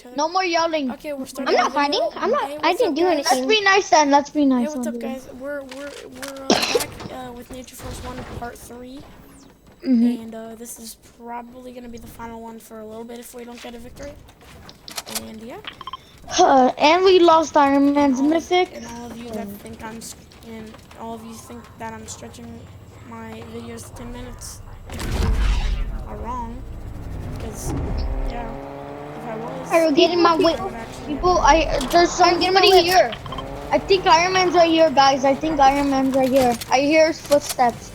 Andre, no more yelling. Okay, we're starting. I'm not fighting. I'm not. Hey, I what's didn't up, do guys? Let's anything. be nice then. Let's be nice. Hey, what's up, Andre. guys? We're back with Nature Force 1 Part 3. Mhm. And this is probably going to be the final one for a little bit if we don't get a victory. And yeah. And we lost Iron Man's And mythic. all of you that think that I'm stretching my videos to 10 minutes are wrong. Because, yeah, if I was... Are you getting my whip? I would actually People, there's somebody here. I think Iron Man's right here, guys. I think Iron Man's right here. I hear his footsteps.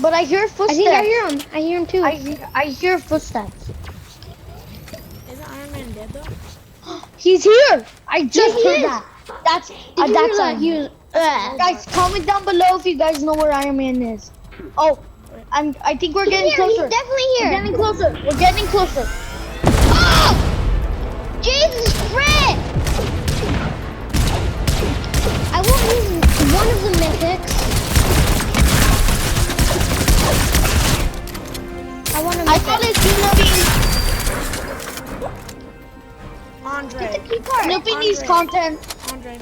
But I hear I footsteps. think I hear him. I hear him too. I hear footsteps. Isn't Iron Man dead, though? He's here. I just he heard is. that. That's Did you hear that's that? He was. guys, comment down below if you guys know where Iron Man is. Oh, I think we're getting He's closer. definitely here. We're getting closer. We're getting closer. Oh! Jesus Christ! I won't use one of the mythics. I thought it's Andre. Get the key card. Snoopy needs content. Andre.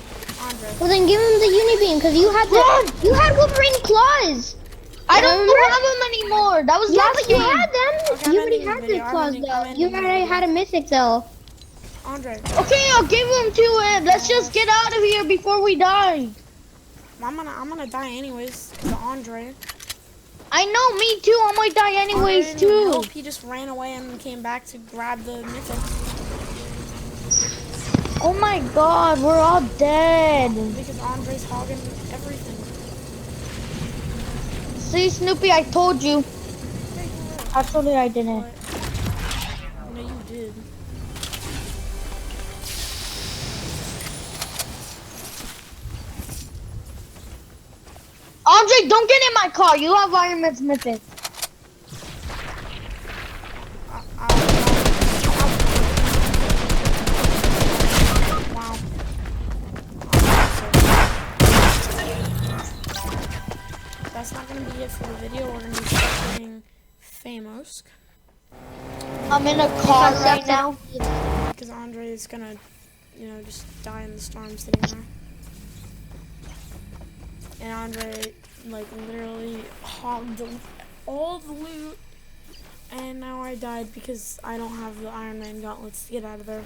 Well then give him the Unibeam because you had you had Wolverine claws. I don't have them anymore. That was Yeah, last but you game. had them. Okay, You I'm already ending had the the video. claws I'm though. ending You the already video. had a mythic though. Andre. Okay, I'll give him to him. Let's just get out of here before we die. I'm gonna die anyways. Cause of Andre. I know, me too. I might die anyways Andre didn't too. help. He just ran away and came back to grab the mythic. Oh my God, we're all dead. Because Andre's hogging everything. See, Snoopy, I told you. Okay, you're right. Actually, I didn't. No, you did. Andre, don't get in my car. You have Iron Man's mythic. Wow. That's not gonna be it for the video. We're gonna be playing Famous. I'm in a car right now. Because Andre is gonna, just die in the storm sitting there. And Andre, literally hogged all the loot. And now I died because I don't have the Iron Man gauntlets to get out of there.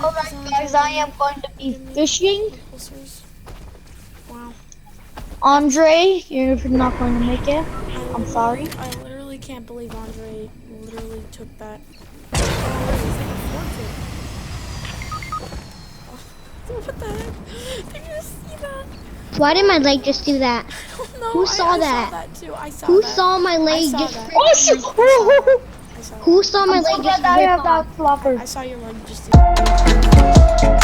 Alright, guys, I am going to be fishing. Wow. Andre, you're not going to make it. I'm sorry. I literally can't believe Andre literally took that. What the heck? Did you see that? Why did my leg just do that? No, Who saw I that? saw that too. I saw Who that. saw my leg saw just? that. Oh, shit. I saw that. Who saw my I'm so leg just? glad I rip have off? that flopper. I saw your leg just do that.